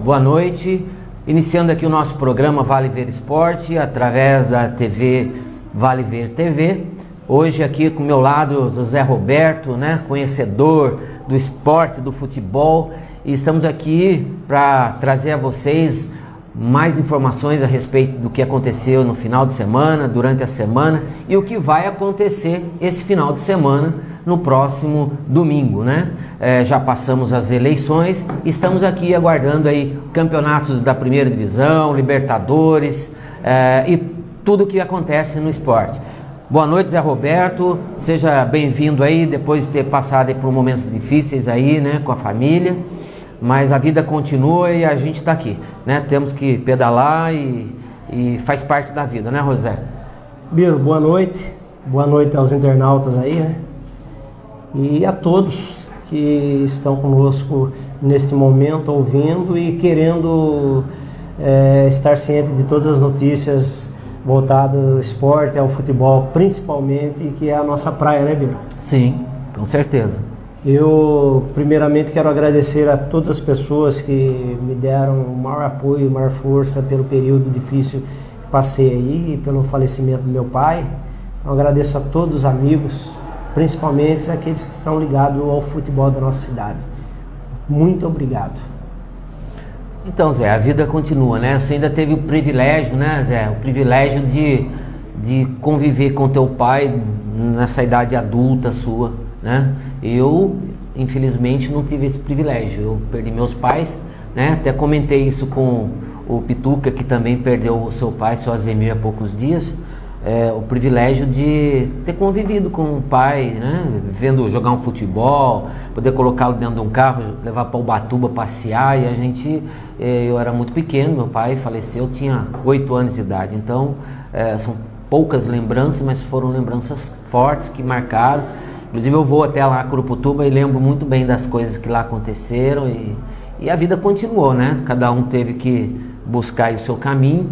boa noite. Iniciando aqui o nosso programa Vale Ver Esporte, através da TV Vale Ver TV. Hoje aqui com o meu lado, José Roberto, né, conhecedor do esporte, do futebol. E estamos aqui para trazer a vocês mais informações a respeito do que aconteceu no final de semana, durante a semana e o que vai acontecer esse final de semana no próximo domingo, né? Já passamos as eleições, estamos aqui aguardando aí campeonatos da primeira divisão, Libertadores e tudo o que acontece no esporte. Boa noite, Zé Roberto, seja bem-vindo aí, depois de ter passado aí por momentos difíceis aí, né, com a família, mas a vida continua e a gente está aqui, né? Temos que pedalar e faz parte da vida, né, José? Biro, boa noite aos internautas aí, né? E a todos que estão conosco neste momento, ouvindo e querendo estar ciente de todas as notícias voltadas ao esporte, ao futebol, principalmente, que é a nossa praia, né, Biro? Sim, com certeza. Eu, primeiramente, quero agradecer a todas as pessoas que me deram o maior apoio, maior força pelo período difícil que passei aí, pelo falecimento do meu pai. Eu agradeço a todos os amigos, principalmente aqueles que estão ligados ao futebol da nossa cidade. Muito obrigado. Então, Zé, a vida continua, né? Você ainda teve o privilégio, né, Zé? O privilégio de conviver com teu pai nessa idade adulta sua, né? Eu, infelizmente, não tive esse privilégio. Eu perdi meus pais, né? Até comentei isso com o Pituca, que também perdeu o seu pai, seu Azemir, há poucos dias. O privilégio de ter convivido com o pai, né? Vendo jogar um futebol, poder colocá-lo dentro de um carro, levar para Ubatuba passear. E a gente, eu era muito pequeno, meu pai faleceu, eu tinha 8 anos de idade. Então, são poucas lembranças, mas foram lembranças fortes que marcaram. Inclusive eu vou até lá a Curuputuba e lembro muito bem das coisas que lá aconteceram. E a vida continuou, né? Cada um teve que buscar aí o seu caminho.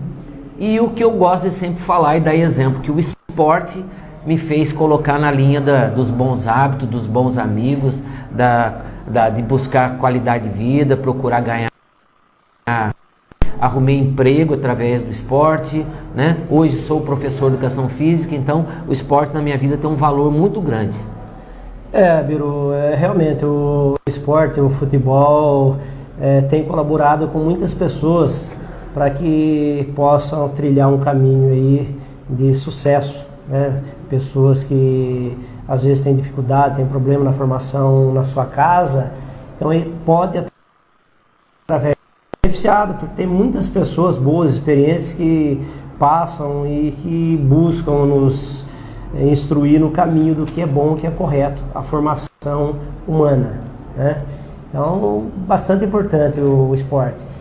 E o que eu gosto de sempre falar e dar exemplo, que o esporte me fez colocar na linha dos bons hábitos, dos bons amigos, de buscar qualidade de vida, procurar ganhar. Arrumei emprego através do esporte, né? Hoje sou professor de educação física, então o esporte na minha vida tem um valor muito grande. Biro, realmente o esporte, o futebol tem colaborado com muitas pessoas para que possam trilhar um caminho aí de sucesso, né? Pessoas que às vezes têm dificuldade, têm problema na formação na sua casa, então ele pode através beneficiado, porque tem muitas pessoas boas, experientes que passam e que buscam nos instruir no caminho do que é bom, o que é correto, a formação humana, né? Então, bastante importante o esporte.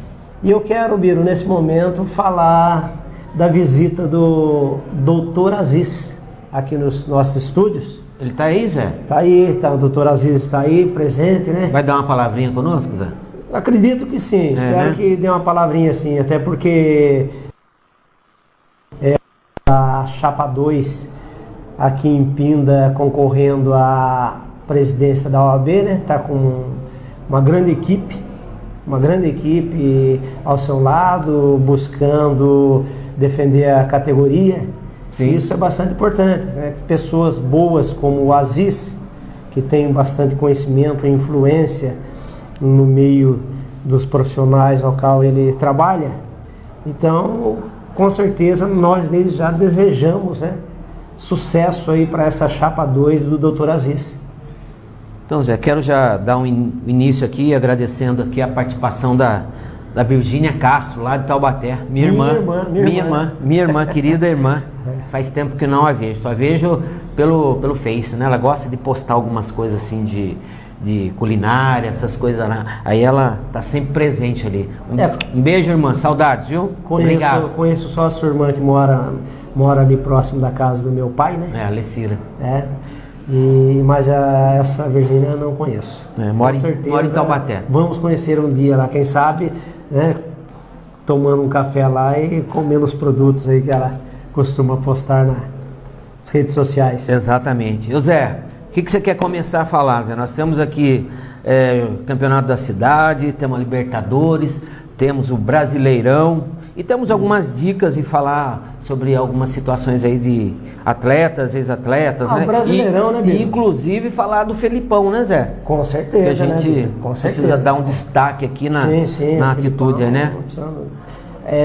E eu quero, Biro, nesse momento, falar da visita do Dr. Aziz aqui nos nossos estúdios. Ele está aí, Zé? Está aí, tá, o Dr. Aziz está aí, presente, né? Vai dar uma palavrinha conosco, Zé? Acredito que sim, espero, né, que dê uma palavrinha assim, até porque a Chapa 2 aqui em Pinda concorrendo à presidência da OAB, né? Está com uma grande equipe ao seu lado, buscando defender a categoria. Sim. Isso é bastante importante, né? Pessoas boas como o Aziz, que tem bastante conhecimento e influência no meio dos profissionais ao qual ele trabalha. Então, com certeza, nós desde já desejamos, né, sucesso aí para essa Chapa 2 do Dr. Aziz. Então, Zé, quero já dar um início aqui, agradecendo aqui a participação da Virgínia Castro, lá de Taubaté, minha irmã, querida irmã. Faz tempo que não a vejo, só vejo pelo Face, né? Ela gosta de postar algumas coisas assim de culinária, essas coisas lá. Aí ela tá sempre presente ali. Um beijo, irmã, saudades, viu? Obrigado. Conheço só a sua irmã que mora ali próximo da casa do meu pai, né? A Lecira. Mas essa Virgínia eu não conheço. Mora em Taubaté. Vamos conhecer um dia lá, quem sabe, né? Tomando um café lá e comendo os produtos aí que ela costuma postar nas redes sociais. Exatamente. Zé, o que você quer começar a falar, Zé? Nós temos aqui o Campeonato da Cidade, temos a Libertadores, temos o Brasileirão e temos algumas dicas em falar sobre algumas situações aí de atletas, ex-atletas, né? O Brasileirão, né, Biro? E inclusive falar do Felipão, né, Zé? Com certeza, que a gente né, com certeza. precisa dar um destaque aqui na atitude, Felipão, né?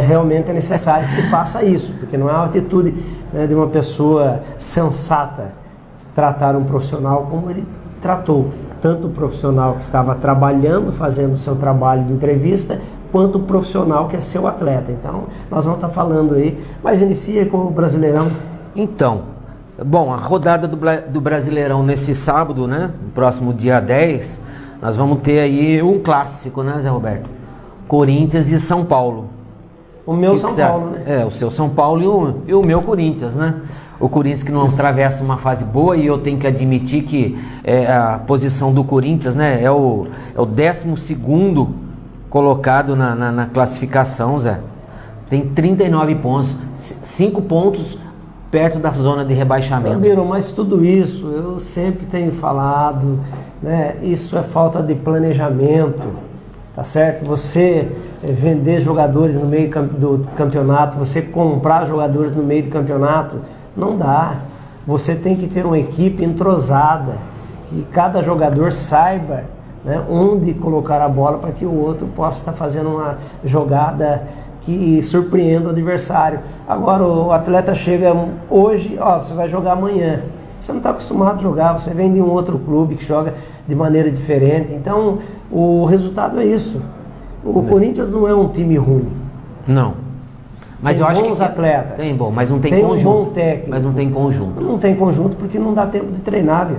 Realmente é necessário que se faça isso, porque não é uma atitude, né, de uma pessoa sensata tratar um profissional como ele tratou, tanto o profissional que estava trabalhando, fazendo o seu trabalho de entrevista, quanto o profissional que é seu atleta. Então, nós vamos estar falando aí, mas inicia com o Brasileirão. Então, bom, a rodada do Brasileirão nesse sábado, né, no próximo dia 10, nós vamos ter aí um clássico, né, Zé Roberto? Corinthians e São Paulo. O meu São Paulo, né? O seu São Paulo e o meu Corinthians, né? O Corinthians que não atravessa uma fase boa, e eu tenho que admitir que a posição do Corinthians, né, é o 12º colocado na classificação, Zé. Tem 39 pontos, 5 pontos perto da zona de rebaixamento. Biro, mas tudo isso, eu sempre tenho falado, né, isso é falta de planejamento. Tá certo? Você vender jogadores no meio do campeonato, você comprar jogadores no meio do campeonato, não dá. Você tem que ter uma equipe entrosada, que cada jogador saiba, né, onde colocar a bola para que o outro possa estar fazendo uma jogada que surpreenda o adversário. Agora o atleta chega hoje, você vai jogar amanhã. Você não está acostumado a jogar, você vem de um outro clube que joga de maneira diferente. Então, o resultado é isso. O Corinthians não é um time ruim. Não. Mas tem eu acho bons atletas. Tem bom, mas não tem conjunto. Um bom técnico. Mas não tem conjunto. Não tem conjunto porque não dá tempo de treinar, viu?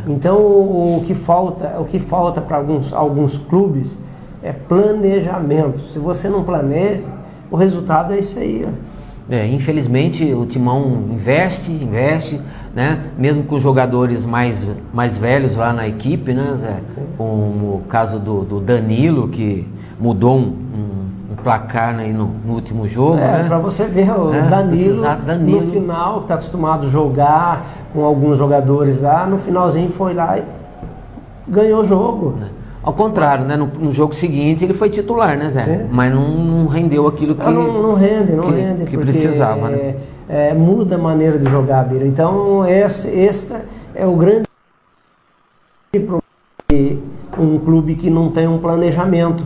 Então, o que falta para alguns clubes é planejamento. Se você não planeja, o resultado é isso aí, ó. Infelizmente o Timão investe, né? Mesmo com os jogadores mais velhos lá na equipe, né, Zé? Como o caso do Danilo, que mudou um placar, né, no último jogo, né? Para você ver, o Danilo no final, que está acostumado a jogar com alguns jogadores lá, no finalzinho foi lá e ganhou o jogo. Ao contrário, né? No jogo seguinte ele foi titular, né, Zé? Sim. Mas não rendeu aquilo que não rende que precisava, né? Muda a maneira de jogar, Bira. Então esse é o grande problema de um clube que não tem um planejamento,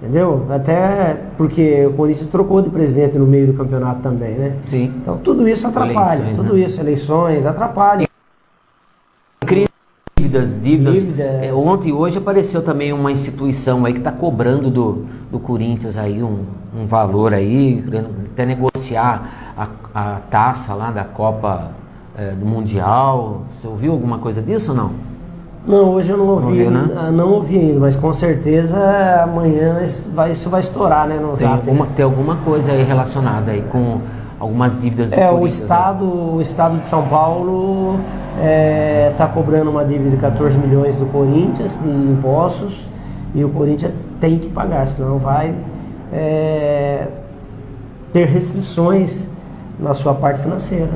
entendeu? Até porque o Corinthians trocou de presidente no meio do campeonato também, né? Sim. Então tudo isso atrapalha, eleições atrapalham. Dívidas. Ontem e hoje apareceu também uma instituição aí que está cobrando do Corinthians aí um valor aí, querendo até negociar a taça lá da Copa do Mundial. Você ouviu alguma coisa disso ou não? Não, hoje eu não ouvi, ouviu, né? Não ouvi ainda, mas com certeza amanhã isso vai estourar, né, no Zap. Tem alguma coisa aí relacionada aí com algumas dívidas do Corinthians. O Estado de São Paulo está cobrando uma dívida de 14 milhões do Corinthians de impostos, e o Corinthians tem que pagar, senão vai ter restrições na sua parte financeira.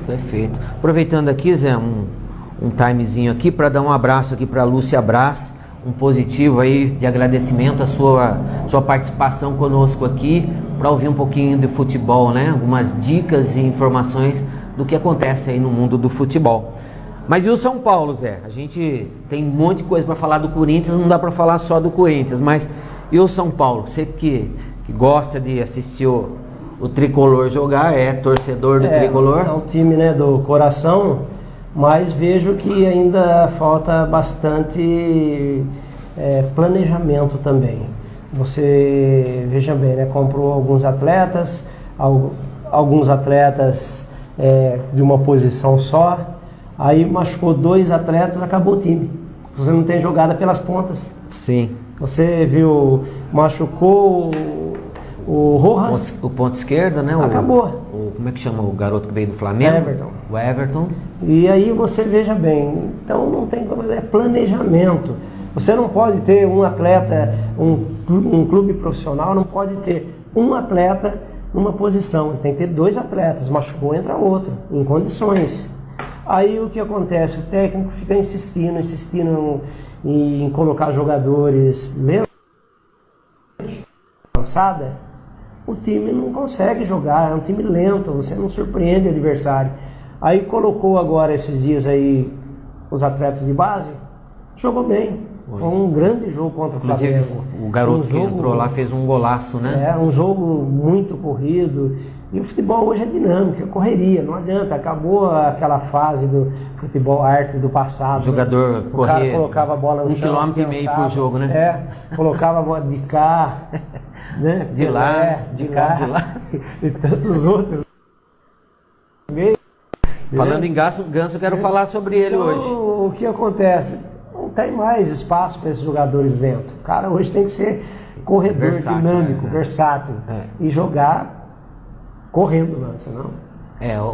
Perfeito. Aproveitando aqui, Zé, um timezinho aqui para dar um abraço aqui para a Lúcia Brás, um positivo aí de agradecimento à sua participação conosco aqui, para ouvir um pouquinho de futebol, né? Algumas dicas e informações do que acontece aí no mundo do futebol. Mas e o São Paulo, Zé? A gente tem um monte de coisa para falar do Corinthians, não dá para falar só do Corinthians, mas e o São Paulo? Você que gosta de assistir o Tricolor jogar, é torcedor do Tricolor? É um time, né, do coração, mas vejo que ainda falta bastante planejamento também. Você, veja bem, né, comprou alguns atletas de uma posição só, aí machucou 2 atletas, acabou o time. Você não tem jogada pelas pontas. Sim. Você viu, machucou o Rojas. O ponto esquerdo, né? Acabou. Como é que chama o garoto que veio do Flamengo? O Everton. E aí você veja bem, então não tem como, é planejamento. Você não pode ter um atleta, um clube profissional não pode ter um atleta numa posição, tem que ter 2 atletas, machucou, entra outro, em condições. Aí o que acontece? O técnico fica insistindo em colocar jogadores passada, o time não consegue jogar, é um time lento, você não surpreende o adversário. Aí colocou agora esses dias aí os atletas de base, jogou bem. Foi um grande jogo contra o Flamengo. O garoto que entrou lá fez um golaço, né? É um jogo muito corrido. E o futebol hoje é dinâmico, é correria, não adianta. Acabou aquela fase do futebol arte do passado. O jogador né? O cara colocava a bola no chão, 1,5 km por jogo, né? Colocava a bola de cá, né? De lá, de lá. E tantos outros. Falando em Ganso, eu quero falar sobre ele então, hoje. O que acontece? Não tem mais espaço para esses jogadores dentro. O cara hoje tem que ser corredor, versátil, dinâmico, versátil. E jogar correndo, não, senão...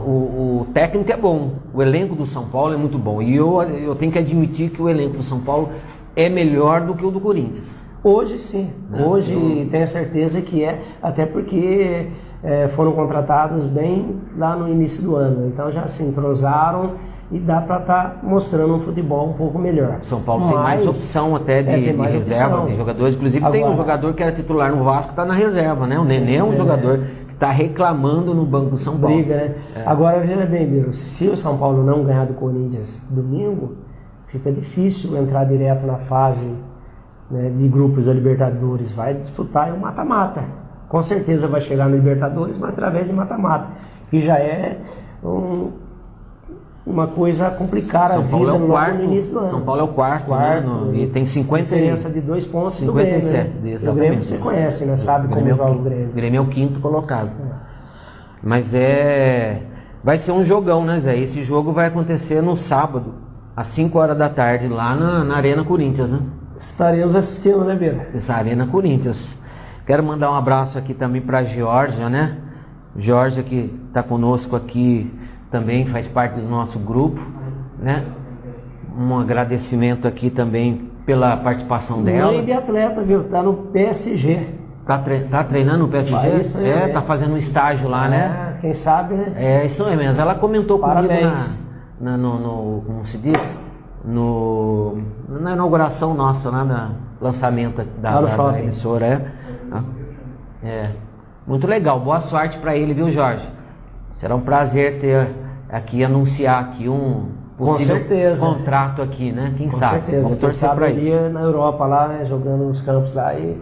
O técnico é bom, o elenco do São Paulo é muito bom. E eu tenho que admitir que o elenco do São Paulo é melhor do que o do Corinthians. Hoje sim, hoje tenho a certeza que é, até porque foram contratados bem lá no início do ano. Então já se entrosaram e dá para estar mostrando um futebol um pouco melhor. São Paulo tem mais opção até de reserva, de jogadores. Inclusive agora, tem um jogador que era titular no Vasco, está na reserva, né? O Nenê é um jogador que está reclamando no banco do São Paulo. Briga, né? Agora, veja bem, Biro, se o São Paulo não ganhar do Corinthians domingo, fica difícil entrar direto na fase, né, de grupos da Libertadores. Vai disputar o mata-mata. Com certeza vai chegar no Libertadores, mas através de mata-mata. Que já é uma coisa complicada. São Paulo é o quarto, no início do ano. São Paulo é o quarto né? E tem 50 diferença de 2 pontos 57, do Grêmio, né? Exatamente. O Grêmio você conhece, né? Sabe como vai o Grêmio. O Grêmio é o 5º colocado. Mas vai ser um jogão, né, Zé? Esse jogo vai acontecer no sábado, às 5 horas da tarde, lá na Arena Corinthians, né? Estaremos assistindo, né, Beira? Essa Arena Corinthians. Quero mandar um abraço aqui também para a Georgia, né? Georgia que está conosco aqui também, faz parte do nosso grupo, né? Um agradecimento aqui também pela participação dela. Mãe de atleta, viu? Tá no PSG. Tá treinando no PSG? Isso aí, tá fazendo um estágio lá, né? Quem sabe, né? É, isso aí mesmo. Ela comentou Parabéns. comigo no como se diz? Na inauguração nossa, lá no lançamento da emissora. Muito legal. Boa sorte para ele, viu, Jorge? Será um prazer ter aqui, anunciar aqui um possível contrato aqui, né? Quem sabe? Com certeza. Vamos torcer para isso. Na Europa lá, né, jogando nos campos lá e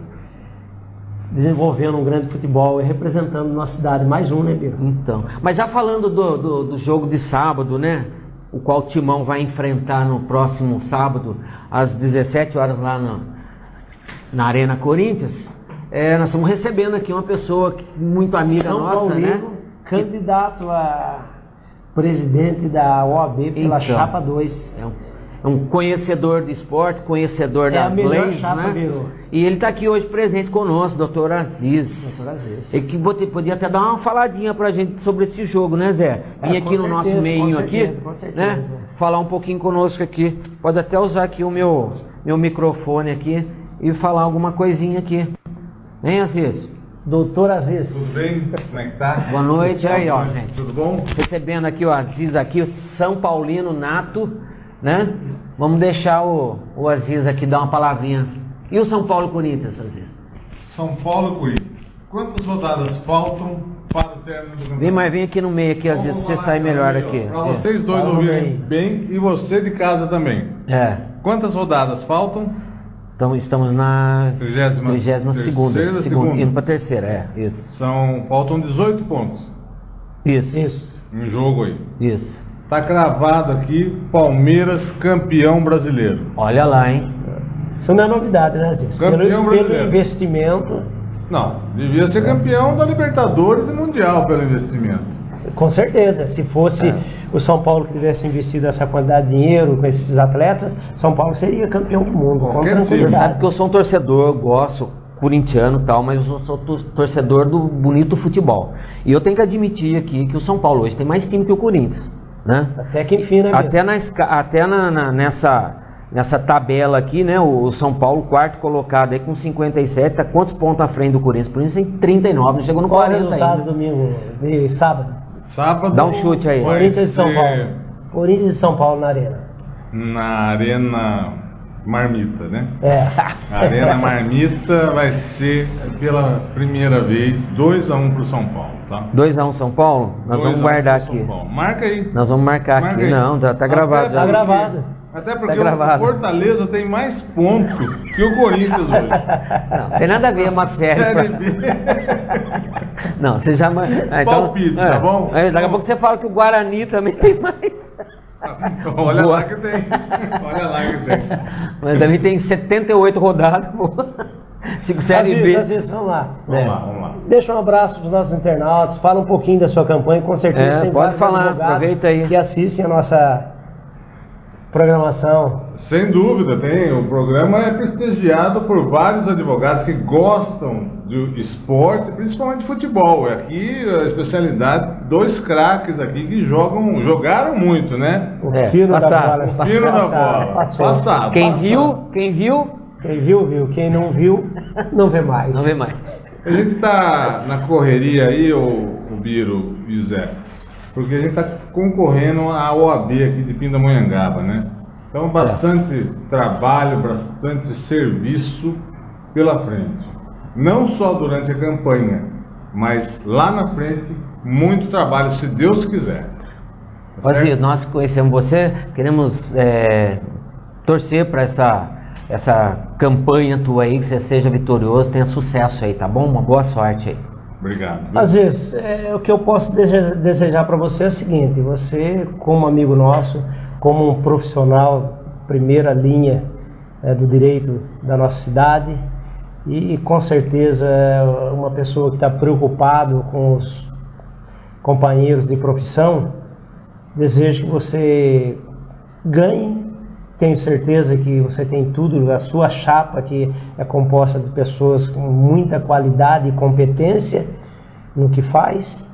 desenvolvendo um grande futebol e representando nossa cidade. Mais um, né, Biro? Então, mas já falando do jogo de sábado, né? O qual o Timão vai enfrentar no próximo sábado, às 17 horas lá na Arena Corinthians. Nós estamos recebendo aqui uma pessoa muito amiga nossa, né? Candidato a presidente da OAB pela Chapa 2. É um conhecedor de esporte, conhecedor das leis, chapa, né? Virou. E ele está aqui hoje presente conosco, doutor Aziz. Ele que podia até dar uma faladinha pra gente sobre esse jogo, né, Zé? Vir aqui no nosso meio aqui, né? Falar um pouquinho conosco aqui. Pode até usar aqui o meu microfone aqui e falar alguma coisinha aqui. Hein, Aziz? Doutor Aziz. Tudo bem? Como é que tá? Boa noite aí, ó, gente. Tudo bom? Recebendo aqui o Aziz aqui, o São Paulino nato, né? Vamos deixar o Aziz aqui dar uma palavrinha. E o São Paulo Corinthians, Aziz? São Paulo Corinthians. Quantas rodadas faltam para o término do campeonato? Vem aqui no meio aqui, Aziz, pra você sair melhor aqui. Para vocês dois ouvirem bem e você de casa também. Quantas rodadas faltam? Então estamos na 32ª, indo para terceira, isso. Faltam 18 pontos. Isso. Um jogo aí. Isso. Tá cravado aqui, Palmeiras campeão brasileiro. Olha lá, hein? Isso não é novidade, né, Aziz? Campeão brasileiro. Pelo investimento. Não, devia ser campeão da Libertadores e Mundial pelo investimento. Com certeza, se fosse o São Paulo que tivesse investido essa quantidade de dinheiro com esses atletas, São Paulo seria campeão do mundo, com tranquilidade. Você sabe que eu sou um torcedor, eu gosto, corintiano e tal, mas eu sou torcedor do bonito futebol. E eu tenho que admitir aqui que o São Paulo hoje tem mais time que o Corinthians, né? Até que enfim, né? Até nessa tabela aqui, né? O São Paulo, quarto colocado aí com 57, tá quantos pontos à frente do Corinthians? O Corinthians tem 39, não chegou no 40 ainda. Qual é o resultado domingo e sábado? Sábado. Dá um chute aí. Corinthians e São Paulo. Corinthians e São Paulo na Arena. Na Arena. Marmita, né? É. A Arena Marmita vai ser pela primeira vez 2-1 pro São Paulo, tá? 2-1 São Paulo? Nós vamos guardar aqui. Marca aí. Nós vamos marcar aqui. Aí. Não, tá gravado. Tá gravado. Até porque o Fortaleza tem mais pontos que o Corinthians hoje. Não, tem nada a ver, é uma série. Não, você já... então, palpite, tá bom? Daqui a pouco você fala que o Guarani também tem mais. Olha lá que tem. Olha lá que tem. Mas também tem 78 rodadas. Série B. Vamos lá. Vamos lá. Deixa um abraço para os nossos internautas. Fala um pouquinho da sua campanha. Com certeza tem pode falar, aproveita aí. Que assistem a nossa programação. Sem dúvida, tem. O programa é prestigiado por vários advogados que gostam do esporte, principalmente futebol. Aqui a especialidade, 2 craques aqui que jogaram muito, né? O fino da bola. Fino da bola. Passado. Quem viu? Quem viu. Quem não viu, não vê mais. Não vê mais. A gente está na correria aí, o Biro e o Zé, porque a gente está concorrendo à OAB aqui de Pindamonhangaba, né? Então, bastante trabalho, bastante serviço pela frente. Não só durante a campanha, mas lá na frente, muito trabalho, se Deus quiser. Ozzy, nós conhecemos você, queremos torcer para essa campanha tua aí, que você seja vitorioso, tenha sucesso aí, tá bom? Uma boa sorte aí. Obrigado. Às vezes, o que eu posso desejar para você é o seguinte: você, como amigo nosso, como um profissional, primeira linha do direito da nossa cidade, e com certeza uma pessoa que está preocupado com os companheiros de profissão, desejo que você ganhe. Tenho certeza que você tem tudo, a sua chapa que é composta de pessoas com muita qualidade e competência no que faz,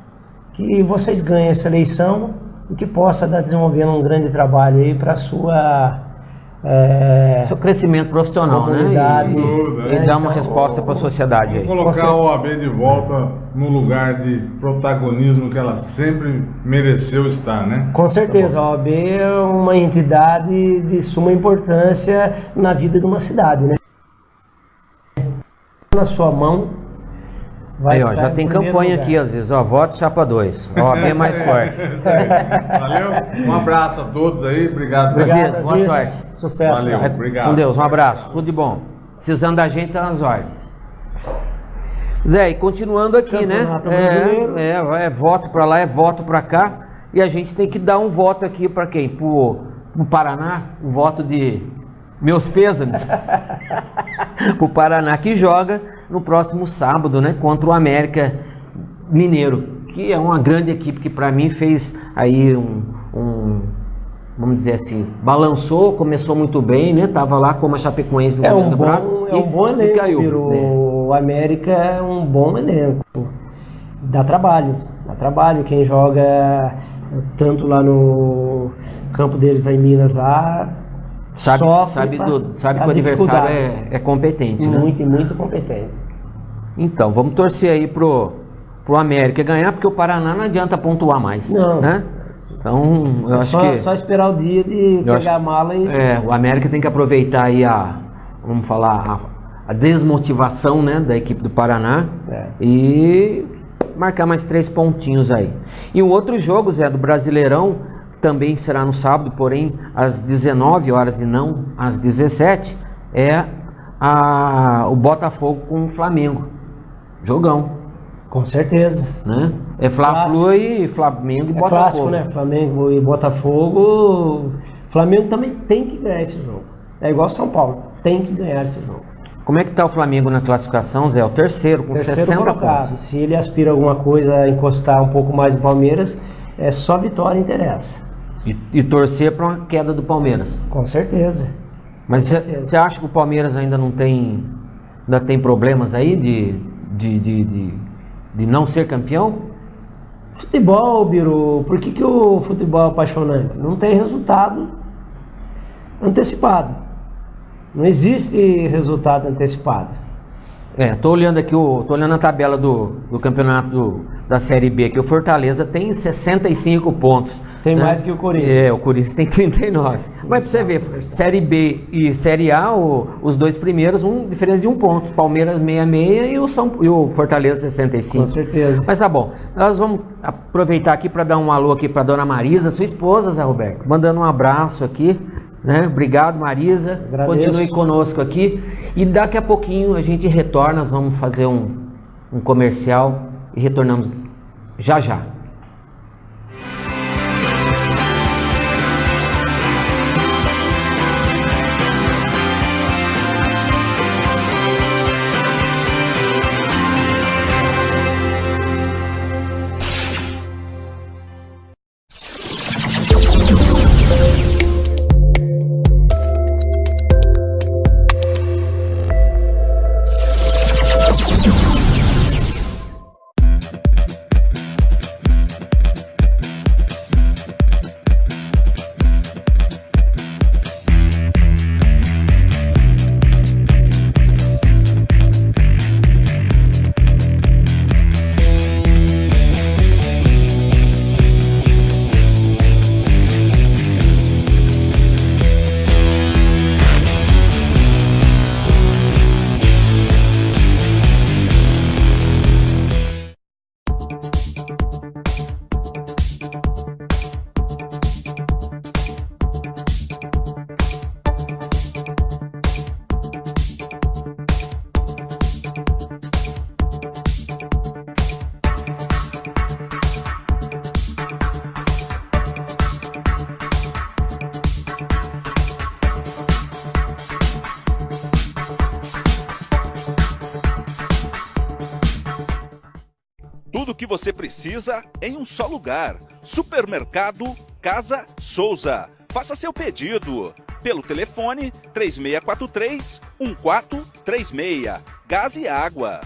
que vocês ganhem essa eleição e que possa estar desenvolvendo um grande trabalho aí para a sua... seu crescimento profissional, né? E dar uma resposta para a sociedade aí. Colocar a OAB de volta no lugar de protagonismo que ela sempre mereceu estar, né? Com certeza, a OAB é uma entidade de suma importância na vida de uma cidade, né? Na sua mão vai aí, já tem campanha lugar. Aqui às vezes, voto chapa 2, a OAB é mais forte. Valeu, um abraço a todos aí, obrigado. Boa sorte. Sucesso. Valeu, obrigado. Com Deus, um abraço, tudo de bom. Precisando da gente, tá nas ordens. Zé, e continuando aqui, né? Voto pra lá, voto pra cá. E a gente tem que dar um voto aqui pra quem? Pro Paraná, um voto de meus pêsames. Pro Paraná, que joga no próximo sábado, né? Contra o América Mineiro, que é uma grande equipe que pra mim fez aí vamos dizer assim, balançou, começou muito bem, né? Tava lá como a Chapecoense no começo do campeonato. É um bom elenco, caiu, O América é um bom elenco. Dá trabalho. Quem joga tanto lá no campo deles aí em Minas lá, sabe que o adversário é competente, muito, né? Muito competente. Então, vamos torcer aí pro América ganhar, porque o Paraná não adianta pontuar mais. Não. Né? Então, eu acho que... Só esperar o dia de pegar a mala e... o América tem que aproveitar aí a desmotivação, né, da equipe do Paraná e marcar mais 3 pontinhos aí. E o outro jogo, Zé, do Brasileirão, também será no sábado, porém às 19 horas e não às 17, é o Botafogo com o Flamengo. Jogão. Com certeza. Né? É Fla-Flu e Flamengo e Botafogo. Clássico, né? Flamengo e Botafogo. Flamengo também tem que ganhar esse jogo. É igual São Paulo, tem que ganhar esse jogo. Como é que está o Flamengo na classificação, Zé? O terceiro, com 60 colocado. pontos. Se ele aspira alguma coisa a encostar um pouco mais do Palmeiras, só vitória interessa. E torcer para uma queda do Palmeiras. Com certeza. Mas você acha que o Palmeiras ainda tem problemas aí de não ser campeão? Futebol, Biro, por que o futebol é apaixonante? Não tem resultado antecipado. Não existe resultado antecipado. Tô olhando aqui, tô olhando a tabela do campeonato da Série B, que o Fortaleza tem 65 pontos. Tem né? mais que o Corinthians. O Corinthians tem 39. Mas pra você ver, Série B e Série A, os dois primeiros, diferença de 1 ponto. Palmeiras 66 e o Fortaleza 65. Com certeza. Mas tá bom, nós vamos aproveitar aqui para dar um alô aqui para dona Marisa, sua esposa, Zé Roberto, mandando um abraço aqui, né? Obrigado, Marisa. Agradeço. Continue conosco aqui e daqui a pouquinho a gente retorna, vamos fazer um comercial e retornamos já já. Tudo o que você precisa em um só lugar. Supermercado Casa Souza. Faça seu pedido pelo telefone 3643-1436. Gás e água.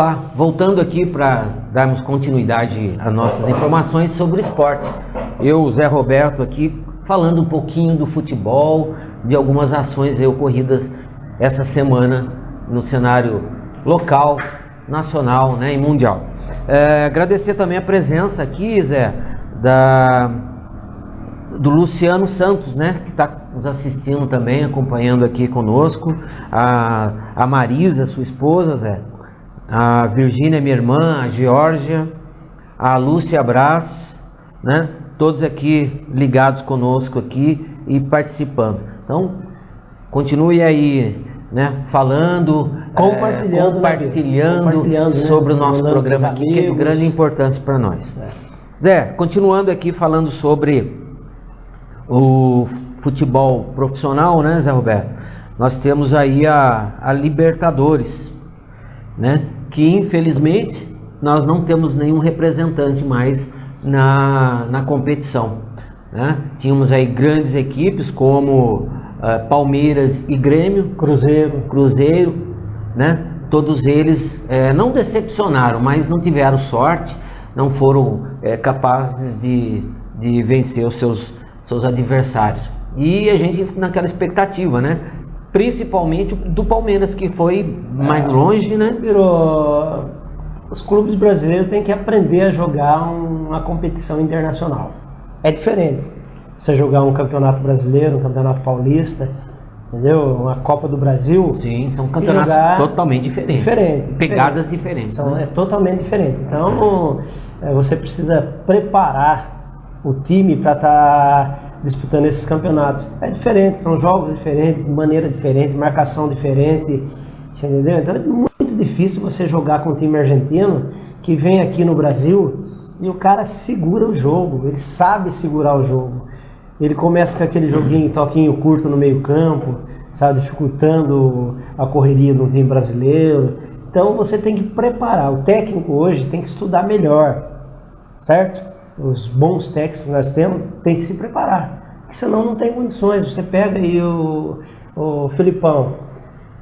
Olá, voltando aqui para darmos continuidade às nossas informações sobre esporte. Eu, Zé Roberto, aqui falando um pouquinho do futebol, de algumas ações ocorridas essa semana no cenário local, nacional, né, e mundial. Agradecer também a presença aqui, Zé, do Luciano Santos, né, que está nos assistindo também, acompanhando aqui conosco, a Marisa, sua esposa, Zé, a Virgínia, minha irmã, a Geórgia, a Lúcia Brás, né, todos aqui ligados conosco aqui e participando. Então, continue aí, né, falando, compartilhando sobre o nosso programa aqui, que é de grande importância para nós. Zé, continuando aqui falando sobre o futebol profissional, né, Zé Roberto? Nós temos aí a Libertadores, né, que infelizmente nós não temos nenhum representante mais na competição, né? Tínhamos aí grandes equipes como Palmeiras e Grêmio, Cruzeiro, né? Todos eles não decepcionaram, mas não tiveram sorte, não foram capazes de vencer os seus adversários. E a gente naquela expectativa, né? Principalmente do Palmeiras, que foi mais longe, né? Os clubes brasileiros têm que aprender a jogar uma competição internacional. É diferente você jogar um campeonato brasileiro, um campeonato paulista, entendeu? Uma Copa do Brasil. Sim, são campeonatos totalmente diferentes. Pegadas diferentes. É totalmente diferente. Então, você precisa preparar o time para estar disputando esses campeonatos. É diferente, são jogos diferentes, de maneira diferente, marcação diferente, você entendeu? Então é muito difícil você jogar com um time argentino que vem aqui no Brasil e o cara segura o jogo, ele sabe segurar o jogo. Ele começa com aquele joguinho, toquinho curto no meio campo, sabe, dificultando a correria de um time brasileiro. Então você tem que preparar, o técnico hoje tem que estudar melhor, certo? Os bons técnicos que nós temos tem que se preparar, porque senão não tem condições. Você pega aí o Filipão,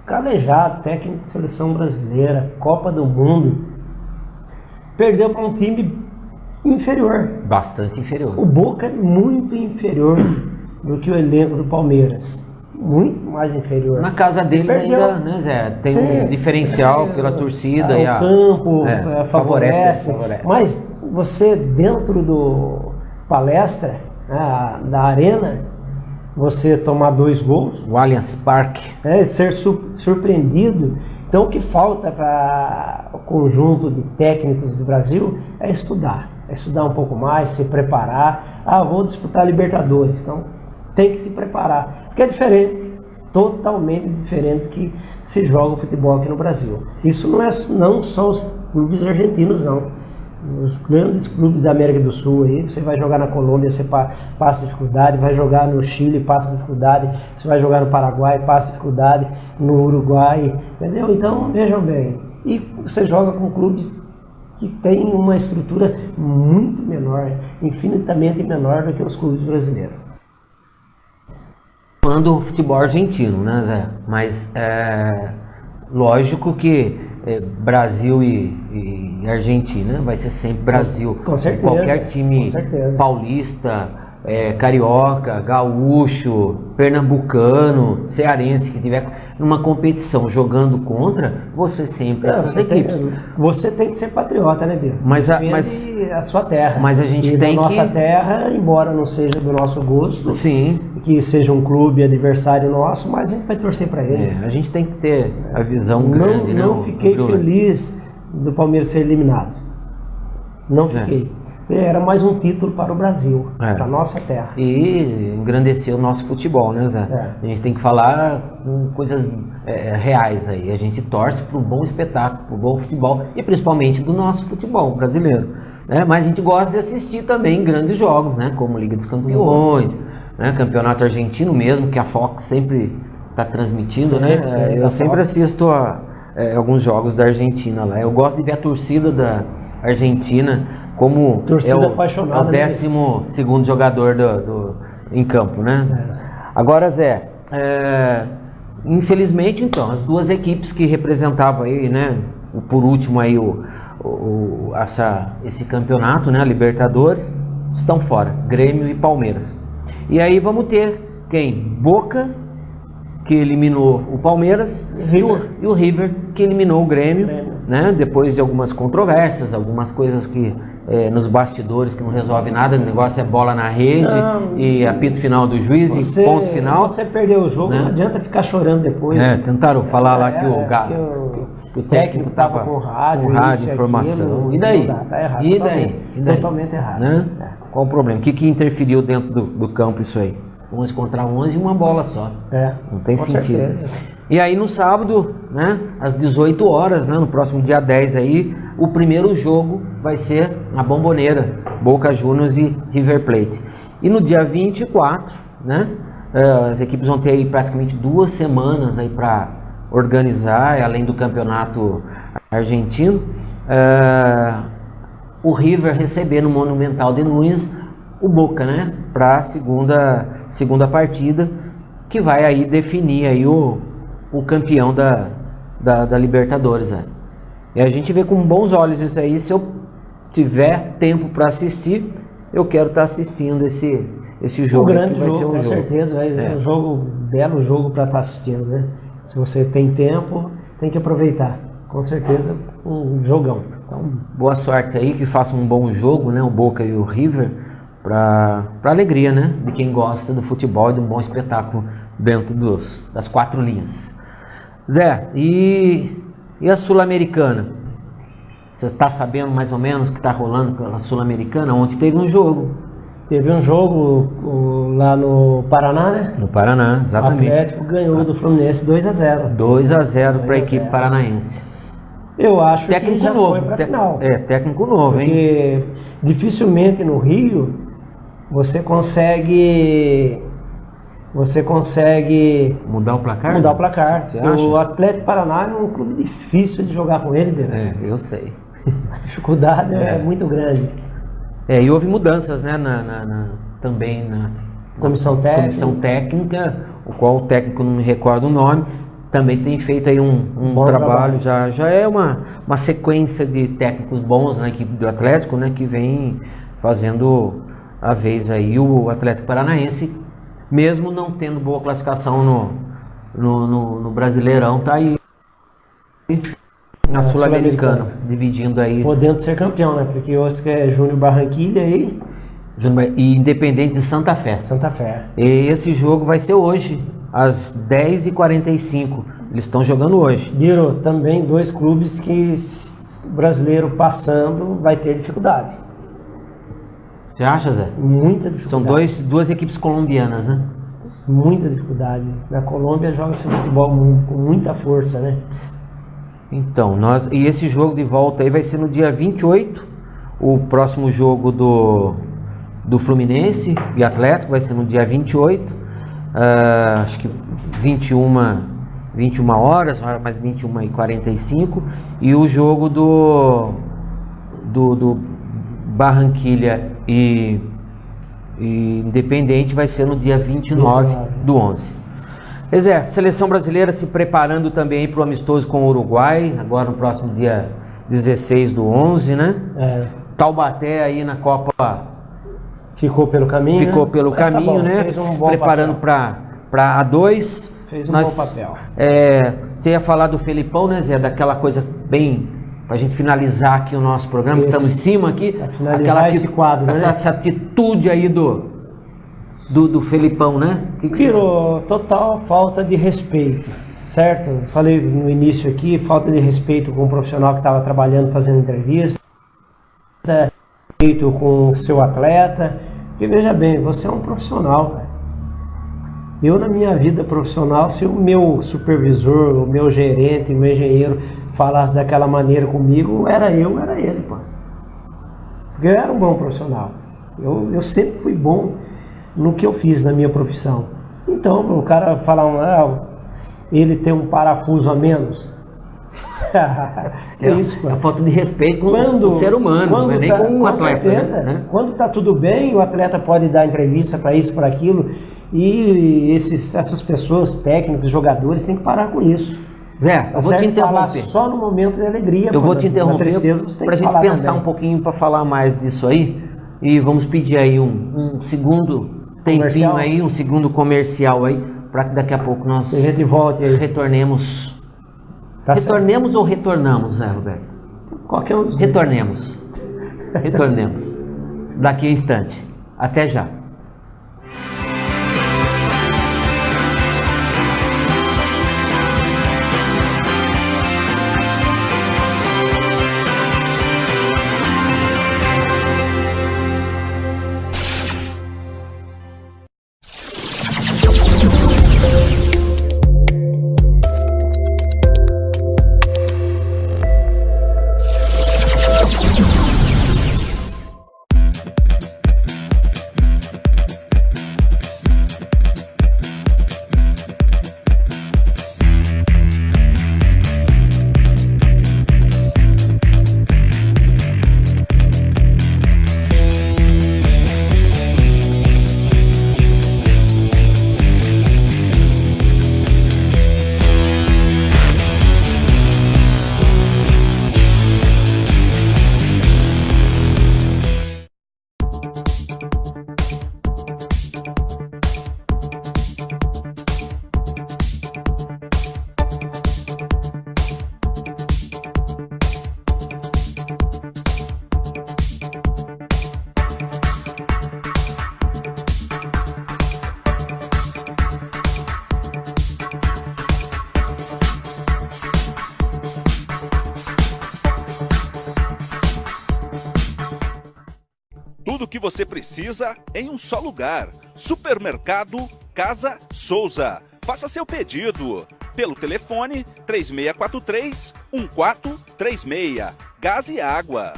calejado, técnico de seleção brasileira, Copa do Mundo, perdeu para um time inferior. Bastante inferior. O Boca é muito inferior do que o elenco do Palmeiras. Muito mais inferior. Na casa deles ainda, né, Zé? Tem um diferencial pela torcida. O campo favorece. Favorece. Mas você, dentro do palestra, da arena, você tomar 2 gols. O Allianz Parque. Ser surpreendido. Então o que falta para o conjunto de técnicos do Brasil é estudar. É estudar um pouco mais, se preparar. Vou disputar a Libertadores. Então tem que se preparar. Porque é diferente, totalmente diferente que se joga o futebol aqui no Brasil. Isso não só os clubes argentinos, não. Os grandes clubes da América do Sul, aí, você vai jogar na Colômbia, você passa dificuldade, vai jogar no Chile, passa dificuldade, você vai jogar no Paraguai, passa dificuldade, no Uruguai, entendeu? Então, vejam bem, e você joga com clubes que têm uma estrutura muito menor, infinitamente menor do que os clubes brasileiros. Falando do futebol argentino, né, Zé? Mas lógico que Brasil e Argentina vai ser sempre Brasil. Com certeza. Qualquer time paulista, carioca, gaúcho, pernambucano, cearense que tiver numa competição jogando contra, você sempre essas equipes. Você tem que ser patriota, né, Bia? Mas a sua terra. Mas a gente tem nossa terra, embora não seja do nosso gosto, sim, que seja um clube adversário nosso, mas a gente vai torcer para ele. A gente tem que ter a visão grande. Não fiquei feliz do Palmeiras ser eliminado. Não fiquei. Era mais um título para o Brasil, para a nossa terra. E engrandecer o nosso futebol, né, Zé? A gente tem que falar coisas reais aí. A gente torce para um bom espetáculo, para um bom futebol, e principalmente do nosso futebol brasileiro. Né? Mas a gente gosta de assistir também grandes jogos, né? Como Liga dos Campeões, né? Campeonato Argentino mesmo, que a Fox sempre está transmitindo, né? Eu sempre assisto alguns jogos da Argentina lá. Eu gosto de ver a torcida da Argentina como torcida apaixonada, o 12º jogador em campo, né? Agora, Zé, infelizmente, então, as duas equipes que representavam aí, né, por último aí esse campeonato, né, a Libertadores, estão fora, Grêmio e Palmeiras. E aí vamos ter quem? Boca, que eliminou o Palmeiras, e o River, que eliminou o Grêmio. né? Depois de algumas controvérsias, algumas coisas que nos bastidores que não resolve nada, o negócio é bola na rede e apito final do juiz e ponto final. Você perdeu o jogo, né? Não adianta ficar chorando depois. Tentaram falar lá que o técnico estava com rádio, informação. Aquilo, e daí? Tá errado. E daí? Totalmente errado. Né? Qual o problema? O que interferiu dentro do campo isso aí? 11 contra 11 e uma bola só. Não tem sentido. Certeza. E aí no sábado, né, às 18 horas, né, no próximo dia 10 aí, o primeiro jogo vai ser na Bombonera, Boca Juniors e River Plate. E no dia 24, né, as equipes vão ter aí praticamente 2 semanas aí para organizar, além do campeonato argentino, o River receber no Monumental de Nunes o Boca, né, para a segunda partida, que vai aí definir aí o campeão da Libertadores. Né? E a gente vê com bons olhos isso aí. Se eu tiver tempo para assistir, eu quero estar assistindo esse jogo. Um grande vai jogo, ser um com jogo. certeza. Vai ser um jogo, belo jogo para estar assistindo, né? Se você tem tempo, tem que aproveitar. Com certeza, um jogão. Então, boa sorte aí, que faça um bom jogo, né? O Boca e o River, para alegria, né? De quem gosta do futebol e de um bom espetáculo dentro das 4 linhas. Zé, e a Sul-Americana? Você está sabendo mais ou menos o que está rolando pela Sul-Americana? Ontem teve um jogo. Teve um jogo lá no Paraná, né? No Paraná, exatamente. O Atlético ganhou do Fluminense 2-0. 2-0 para a equipe paranaense. Eu acho técnico que já novo. foi para a final. Técnico novo, hein? Porque dificilmente no Rio você consegue mudar o placar? Mudar o placar. Você acha? O Atlético Paraná é um clube difícil de jogar com ele, Beto. Eu sei. A dificuldade é muito grande. E houve mudanças, né, também na comissão técnica, o qual o técnico não me recorda o nome, também tem feito aí um bom trabalho. Já é uma sequência de técnicos bons na equipe do Atlético, né, que vem fazendo a vez aí o Atlético Paranaense, mesmo não tendo boa classificação no Brasileirão, tá aí na Sul-Americana, dividindo aí. Podendo ser campeão, né? Porque hoje que é Júnior Barranquilla e Independente de Santa Fé. Santa Fé. E esse jogo vai ser hoje, às 10h45. Eles estão jogando hoje. Biro, também 2 clubes que o brasileiro passando vai ter dificuldade. Você acha, Zé? Muita dificuldade. São duas equipes colombianas, né? Muita dificuldade. Na Colômbia joga-se futebol com muita força, né? Então, e esse jogo de volta aí vai ser no dia 28, o próximo jogo do Fluminense e Atlético vai ser no dia 28, acho que 21 horas, mais 21h45, e o jogo do Barranquilla e Independente vai ser no dia 29 do 11. Zé, seleção brasileira se preparando também para o amistoso com o Uruguai, agora no próximo dia 16 do 11, né? Taubaté aí na Copa ficou pelo caminho, tá bom, né? Se preparando para A2. Fez um bom papel. Você ia falar do Felipão, né, Zé? Daquela coisa bem, para a gente finalizar aqui o nosso programa, estamos em cima aqui. Para finalizar esse quadro, né? Essa atitude aí do Felipão, né? Virou total falta de respeito, certo? Falei no início aqui, falta de respeito com o profissional que estava trabalhando, fazendo entrevista, respeito com o seu atleta. Porque veja bem, você é um profissional, cara. Eu, na minha vida profissional, se o meu supervisor, o meu gerente, o meu engenheiro falasse daquela maneira comigo, era ele, pô. Porque eu era um bom profissional. Eu sempre fui bom no que eu fiz na minha profissão. Então, o cara falar, ele tem um parafuso a menos. Isso, pô. A falta de respeito com o ser humano, não é nem com o atleta. Certeza, né? Quando está tudo bem, o atleta pode dar entrevista para isso, para aquilo, e essas pessoas, técnicos, jogadores, têm que parar com isso. Zé, eu vou te interromper. Só no momento de alegria. Eu vou te interromper para a gente pensar um pouquinho, para falar mais disso aí, e vamos pedir aí um segundo tempinho aí, um segundo comercial aí, para que daqui a pouco nós a gente volte aí. Retornemos Tá Retornemos ou retornamos, Zé Roberto? Qualquer um dos dois. Retornemos. Retornemos. Daqui a um instante. Até já. Tudo o que você precisa em um só lugar. Supermercado Casa Souza. Faça seu pedido pelo telefone 3643-1436. Gás e água.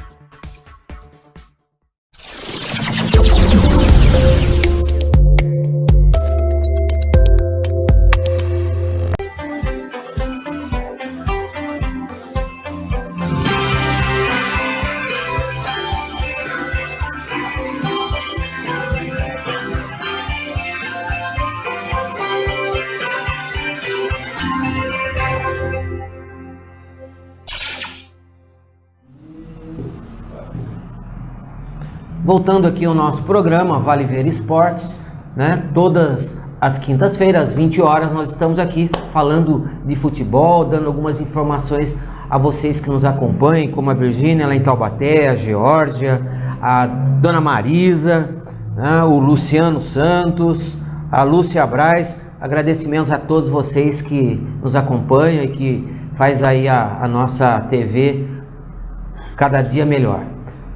Voltando aqui ao nosso programa Vale Ver Esportes, né? Todas as quintas-feiras, às 20 horas, nós estamos aqui falando de futebol, dando algumas informações a vocês que nos acompanham, como a Virgínia lá em Taubaté, a Geórgia, a Dona Marisa, né? O Luciano Santos, a Lúcia Braz. Agradecimentos a todos vocês que nos acompanham e que faz aí a nossa TV cada dia melhor.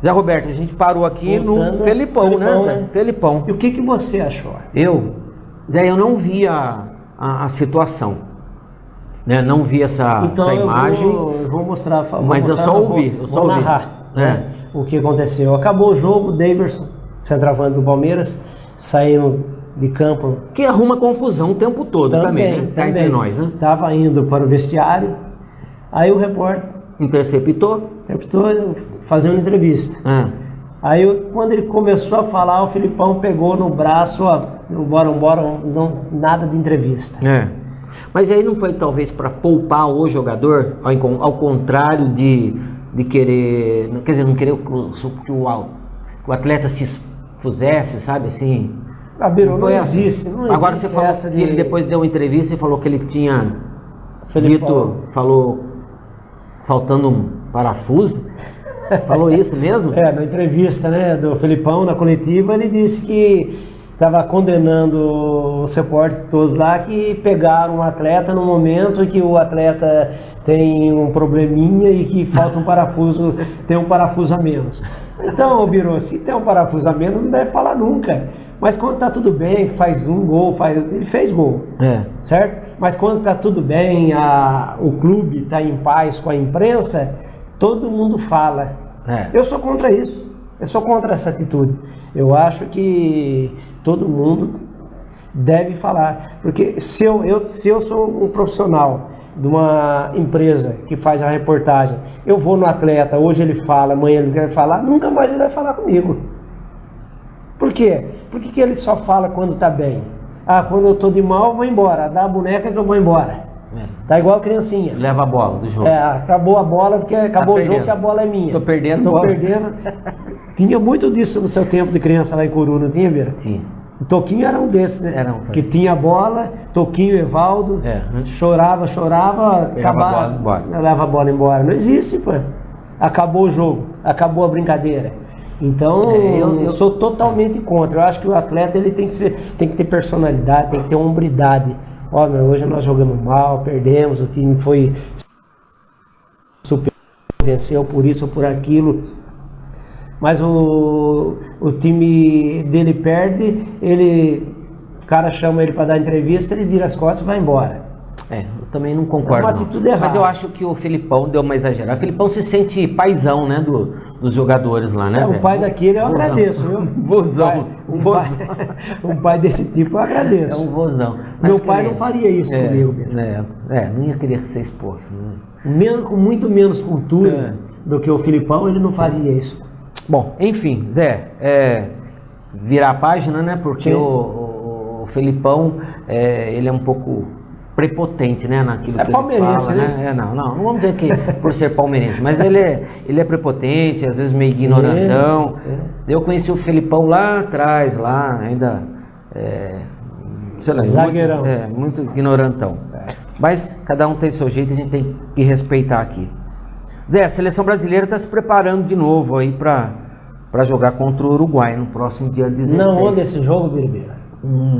Zé Roberto, a gente parou aqui no Felipão, né, Zé? Felipão. E o que você achou? Zé, eu não vi a situação, né? Não vi essa imagem. Eu vou mostrar. Mas eu só ouvi. Vou narrar, né? O que aconteceu. Acabou o jogo, o Daverson, centroavante do Palmeiras, saiu de campo. Que arruma confusão o tempo todo também, né? Tá entre nós, né? Estava indo para o vestiário, aí o repórter interceptou, fazendo entrevista. Aí quando ele começou a falar, o Filipão pegou no braço, bora, não, nada de entrevista. Mas aí não foi talvez para poupar o jogador, ao contrário de querer, quer dizer, não querer que o atleta se expusesse, sabe, assim. Não existe. Agora você falou que ele depois deu uma entrevista e falou que ele tinha falou faltando um parafuso. Falou isso mesmo? Na entrevista, né, do Felipão, na coletiva, ele disse que estava condenando os repórteres todos lá que pegaram um atleta no momento em que o atleta tem um probleminha e que falta um parafuso, tem um parafuso a menos. Então, Biro, se tem um parafuso a menos, não deve falar nunca. Mas quando tá tudo bem, faz um gol, ele fez gol, certo? Mas quando tá tudo bem, o clube tá em paz com a imprensa, todo mundo fala. Eu sou contra isso, eu sou contra essa atitude. Eu acho que todo mundo deve falar, porque se eu sou um profissional de uma empresa que faz a reportagem, eu vou no atleta, hoje ele fala, amanhã ele quer falar, nunca mais ele vai falar comigo. Por quê? Por que ele só fala quando tá bem? Quando eu tô de mal, eu vou embora. Dá a boneca que eu vou embora. Tá igual criancinha. Leva a bola do jogo. Acabou a bola porque acabou o jogo que a bola é minha. Tô perdendo. Tinha muito disso no seu tempo de criança lá em Coru, não tinha, Bira? Tinha. O Toquinho era um desses, né? Era um, que tinha a bola, Toquinho, Evaldo, chorava, leva a bola embora. Não existe, pô. Acabou o jogo, acabou a brincadeira. Então, eu sou totalmente contra. Eu acho que o atleta ele tem que ter personalidade, tem que ter hombridade. Ó, hoje nós jogamos mal, perdemos, o time foi super, venceu por isso ou por aquilo. Mas o time dele perde, o cara chama ele para dar entrevista, ele vira as costas e vai embora. Eu também não concordo. É uma atitude errada. Mas eu acho que o Felipão deu uma exagerada. O Felipão se sente paizão, né, dos jogadores lá, né? O pai daquele eu agradeço, viu? Vozão. Um pai desse tipo eu agradeço. É um vozão. Meu pai não faria isso comigo. Não ia querer ser exposto. Né? Com muito menos cultura do que o Felipão, ele não faria isso. Bom, enfim, Zé, virar a página, né? Porque o Felipão, ele é um pouco prepotente, né? Naquilo que ele palmeirense, fala, né? Não vamos dizer que por ser palmeirense, mas ele é prepotente, às vezes meio ignorantão. Sim. Eu conheci o Felipão lá atrás, ainda, sei lá, zagueirão. Muito ignorantão. Mas cada um tem seu jeito, a gente tem que respeitar aqui. Zé, a seleção brasileira está se preparando de novo aí para jogar contra o Uruguai no próximo dia 16. Não, onde esse jogo, Biribeira?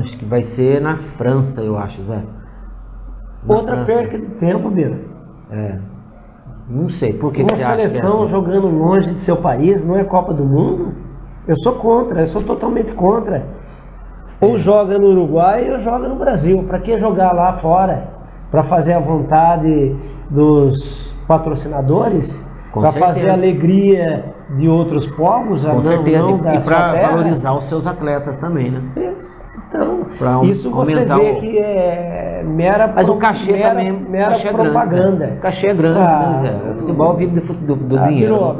Acho que vai ser na França, eu acho, Zé. Outra perca de tempo, Bira. Não sei, por que uma você acha seleção jogando longe de seu país, não é Copa do Mundo? Eu sou contra, eu sou totalmente contra. Ou joga no Uruguai ou joga no Brasil. Para que jogar lá fora? Para fazer a vontade dos patrocinadores? Para fazer a alegria de outros povos? Com certeza, e para valorizar os seus atletas também, né? Então, isso você vê que é mera, mas o cachê também, mera cachê propaganda. O cachê é grande, o futebol vive do dinheiro.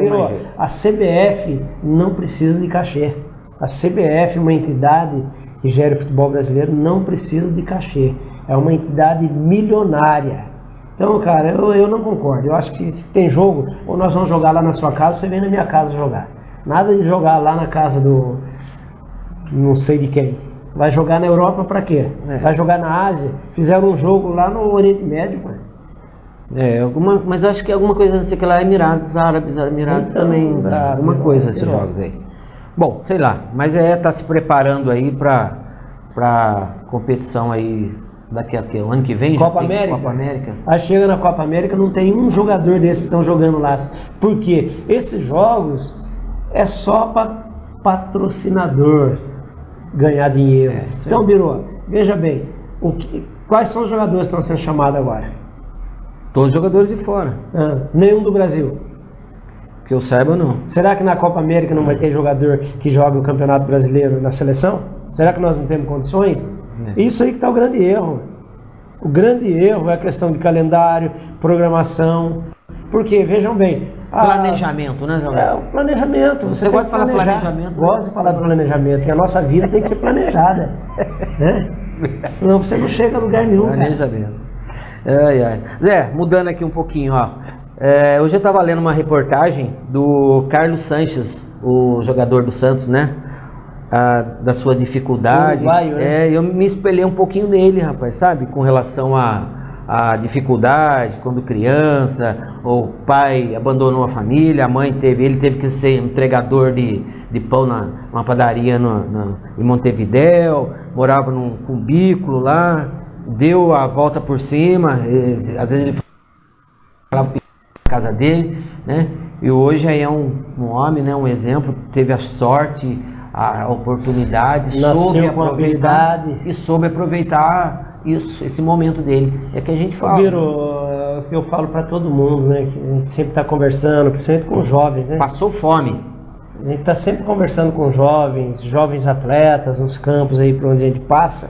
A CBF não precisa de cachê. A CBF, uma entidade que gera o futebol brasileiro, não precisa de cachê. É uma entidade milionária. Então, cara, eu não concordo. Eu acho que se tem jogo, ou nós vamos jogar lá na sua casa, você vem na minha casa jogar. Nada de jogar lá na casa do não sei de quem. Vai jogar na Europa pra quê? Vai jogar na Ásia. Fizeram um jogo lá no Oriente Médio, mano. Mas eu acho que alguma coisa, não sei que lá, Emirados Árabes também, alguma coisa esses jogos aí. Bom, sei lá, mas tá se preparando aí pra competição aí daqui a o ano que vem? Copa América. Aí chega na Copa América, não tem um jogador desses que estão jogando lá. Por quê? Esses jogos é só para patrocinador ganhar dinheiro. Então, Biro, veja bem, quais são os jogadores que estão sendo chamados agora? Todos os jogadores de fora. Nenhum do Brasil. Que eu saiba, não. Será que na Copa América não vai ter jogador que joga o Campeonato Brasileiro na seleção? Será que nós não temos condições? Isso aí que está o grande erro. O grande erro é a questão de calendário, programação. Porque, vejam bem... Planejamento, né, Zé? O planejamento. Você gosta de falar planejamento? Gosto de falar de planejamento, que a nossa vida tem que ser planejada. Né? Senão você não chega a lugar nenhum. Planejamento. Zé, mudando aqui um pouquinho, ó. Hoje eu estava lendo uma reportagem do Carlos Sanches, o jogador do Santos, né? Da sua dificuldade. Uruguaio, né? Eu me espelhei um pouquinho nele, rapaz, sabe? Com relação a dificuldade, quando criança, o pai abandonou a família, a mãe ele teve que ser entregador de pão numa padaria em Montevidéu, morava num cubículo lá, deu a volta por cima, às vezes ele falava para a casa dele, né? E hoje aí é um homem, né? Um exemplo, teve a sorte, a oportunidade, soube aproveitar esse momento dele. É que a gente fala. Eu falo para todo mundo, né? Que a gente sempre está conversando, principalmente com os jovens, né? Passou fome. A gente está sempre conversando com jovens atletas, nos campos aí por onde a gente passa.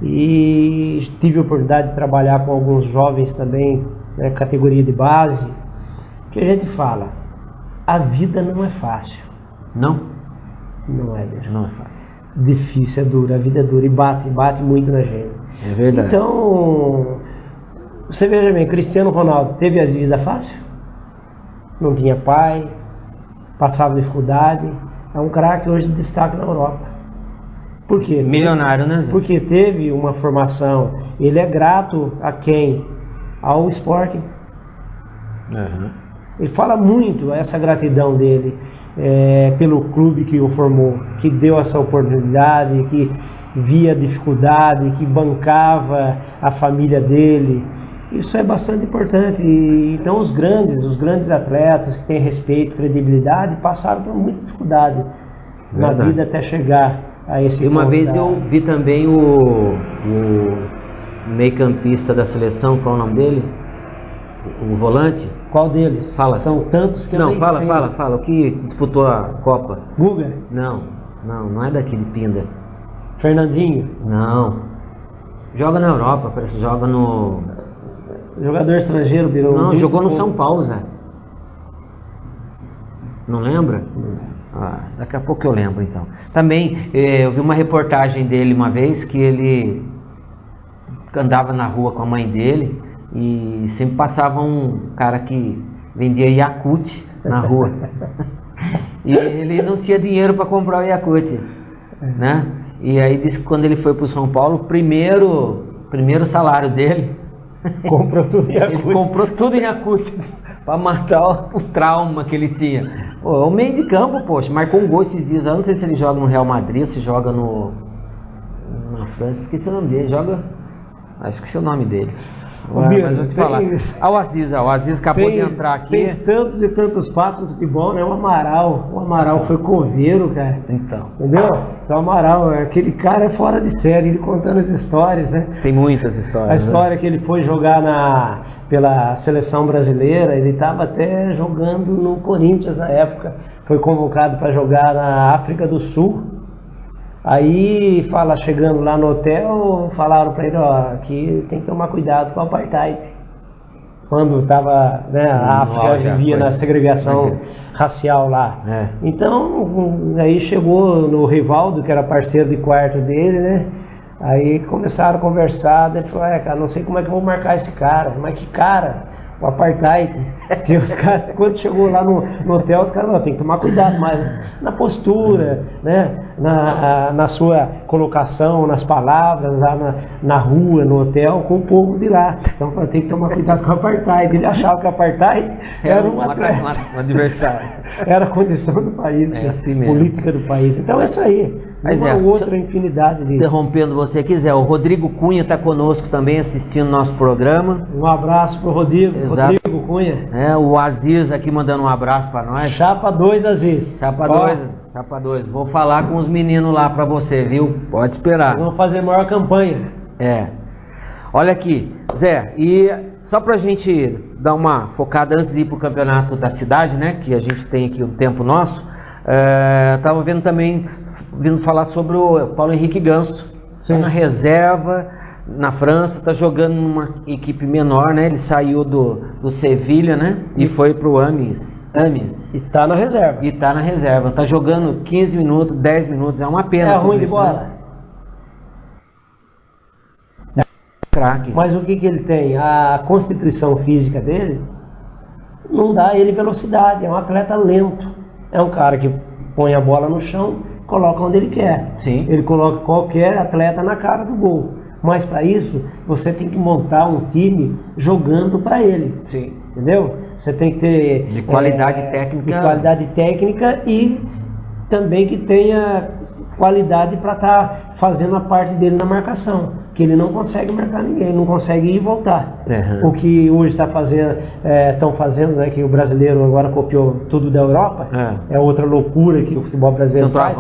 E tive a oportunidade de trabalhar com alguns jovens também, né, categoria de base, que a gente fala, a vida não é fácil. Não? Não é, mesmo. Não é fácil. Difícil, é dura, a vida é dura e bate muito na gente. É verdade. Então, você veja bem, Cristiano Ronaldo teve a vida fácil? Não tinha pai, passava dificuldade, é um craque hoje de destaque na Europa. Por quê? Milionário, né, Zé? Porque teve uma formação. Ele é grato a quem? Ao Sporting. Uhum. Ele fala muito essa gratidão dele pelo clube que o formou, que deu essa oportunidade, que via a dificuldade, que bancava a família dele. Isso é bastante importante. E, então os grandes atletas que têm respeito, credibilidade, passaram por muita dificuldade na vida até chegar a esse E uma ponto vez eu vi também o meio-campista da seleção, qual é o nome dele? O volante? Qual deles? Fala. São tantos que eu Não, nem fala, sei. fala. O que disputou a Copa? Guga, Não é daquele Pinda. Fernandinho, Não. Joga na Europa, parece que joga no... jogador estrangeiro, virou. Não, muito jogou no pouco. São Paulo, Zé. Não lembra? Daqui a pouco eu lembro, então. Também, eu vi uma reportagem dele uma vez, que ele andava na rua com a mãe dele e sempre passava um cara que vendia Yakult na rua. E ele não tinha dinheiro para comprar o Yakult, né? E aí disse que quando ele foi para o São Paulo, o primeiro salário dele, Comprou tudo em ele Yakult. comprou tudo em Yakult para matar o trauma que ele tinha. Pô, é um meio de campo, poxa, marcou um gol esses dias. Eu não sei se ele joga no Real Madrid ou se joga na França, esqueci o nome dele, esqueci o nome dele. Mas vou te falar. O Aziz acabou de entrar aqui. Tem tantos e tantos fatos no futebol, né? O Amaral foi coveiro, cara. Então. Entendeu? Então, o Amaral, aquele cara é fora de série, ele contando as histórias, né? Tem muitas histórias. A história que ele foi jogar pela seleção brasileira, ele estava até jogando no Corinthians na época. Foi convocado para jogar na África do Sul. Aí, chegando lá no hotel, falaram para ele, aqui tem que tomar cuidado com o apartheid. Quando estava, né, a África vivia na segregação racial lá. É. Então, aí chegou no Rivaldo, que era parceiro de quarto dele, né? Aí começaram a conversar, ele falou, cara, não sei como é que eu vou marcar esse cara, mas que cara? O apartheid. E os caras, quando chegou lá no hotel, os caras falaram, tem que tomar cuidado mais na postura, né? Na sua colocação, nas palavras, lá na rua, no hotel, com o povo de lá. Então tem que tomar cuidado com o apartheid. Ele achava que o apartheid era um adversário. Era a condição do país, assim mesmo. Política do país. Então é isso aí. Mas uma outra infinidade de... Interrompendo você quiser, o Rodrigo Cunha está conosco também assistindo nosso programa. Um abraço pro Rodrigo. Exato. Rodrigo Cunha. O Aziz aqui mandando um abraço para nós. Chapa 2, Aziz. Chapa 2. Vou falar com os meninos lá para você, viu? Pode esperar. Nós vamos fazer a maior campanha. Olha aqui, Zé, e só pra gente dar uma focada antes de ir pro campeonato da cidade, né? Que a gente tem aqui um tempo nosso. Tava vendo também, vindo falar sobre o Paulo Henrique Ganso. Está na reserva, na França, tá jogando numa equipe menor, né? Ele saiu do Sevilha, né? E foi pro Amis. E tá na reserva. Tá jogando 15 minutos, 10 minutos, é uma pena. É ruim de bola. Né? Craque. Mas o que ele tem? A constituição física dele não dá a ele velocidade, é um atleta lento. É um cara que põe a bola no chão, coloca onde ele quer. Sim. Ele coloca qualquer atleta na cara do gol. Mas para isso, você tem que montar um time jogando para ele. Sim. Entendeu? Você tem que ter... De qualidade técnica. De qualidade técnica e também que tenha qualidade para estar fazendo a parte dele na marcação. Que ele não consegue marcar ninguém, não consegue ir e voltar. Uhum. O que hoje estão fazendo, né, que o brasileiro agora copiou tudo da Europa, é outra loucura que o futebol brasileiro faz.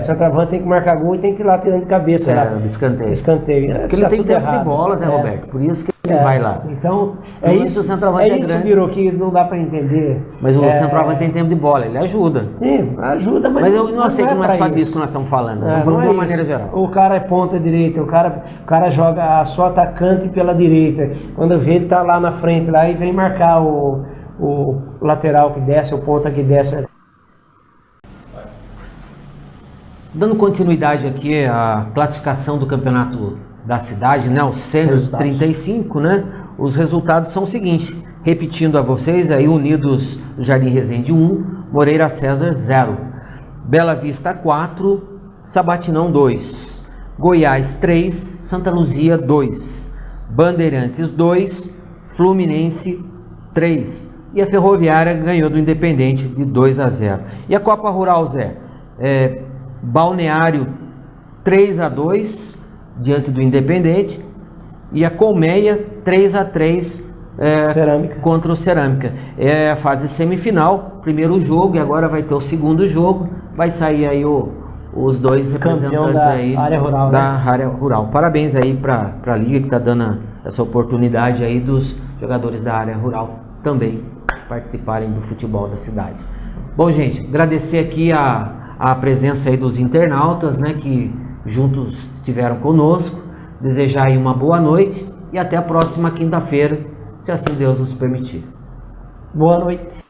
Centroavante tem que marcar gol e tem que ir lá tirando de cabeça. Escanteio. Porque ele tem tempo de bola, né, Roberto? Por isso que ele vai lá. Então, é isso, Biro, que não dá para entender. Mas o centroavante tem tempo de bola, ele ajuda. Sim, ajuda, mas eu não sei que não é só disso que nós estamos falando, de uma maneira geral. O cara é ponta direita, o cara joga só atacante pela direita. Quando vê, ele tá lá na frente lá e vem marcar o lateral que desce, o ponta que desce. Dando continuidade aqui à classificação do campeonato da cidade, né, o Sênior 35, né? Os resultados são os seguintes, repetindo a vocês aí, Unidos Jardim Resende 1, Moreira César 0, Bela Vista 4, Sabatinão 2, Goiás 3, Santa Luzia 2, Bandeirantes 2, Fluminense 3. E a Ferroviária ganhou do Independente de 2-0. E a Copa Rural, Zé? Balneário 3-2 diante do Independente. E a Colmeia 3-3 contra o Cerâmica. É a fase semifinal, primeiro jogo, e agora vai ter o segundo jogo. Vai sair aí os dois representantes da aí área rural, da área rural. Parabéns aí para a Liga que está dando essa oportunidade aí dos jogadores da área rural também participarem do futebol da cidade. Bom, gente, agradecer aqui a presença aí dos internautas, né, que juntos estiveram conosco. Desejar aí uma boa noite e até a próxima quinta-feira, se assim Deus nos permitir. Boa noite.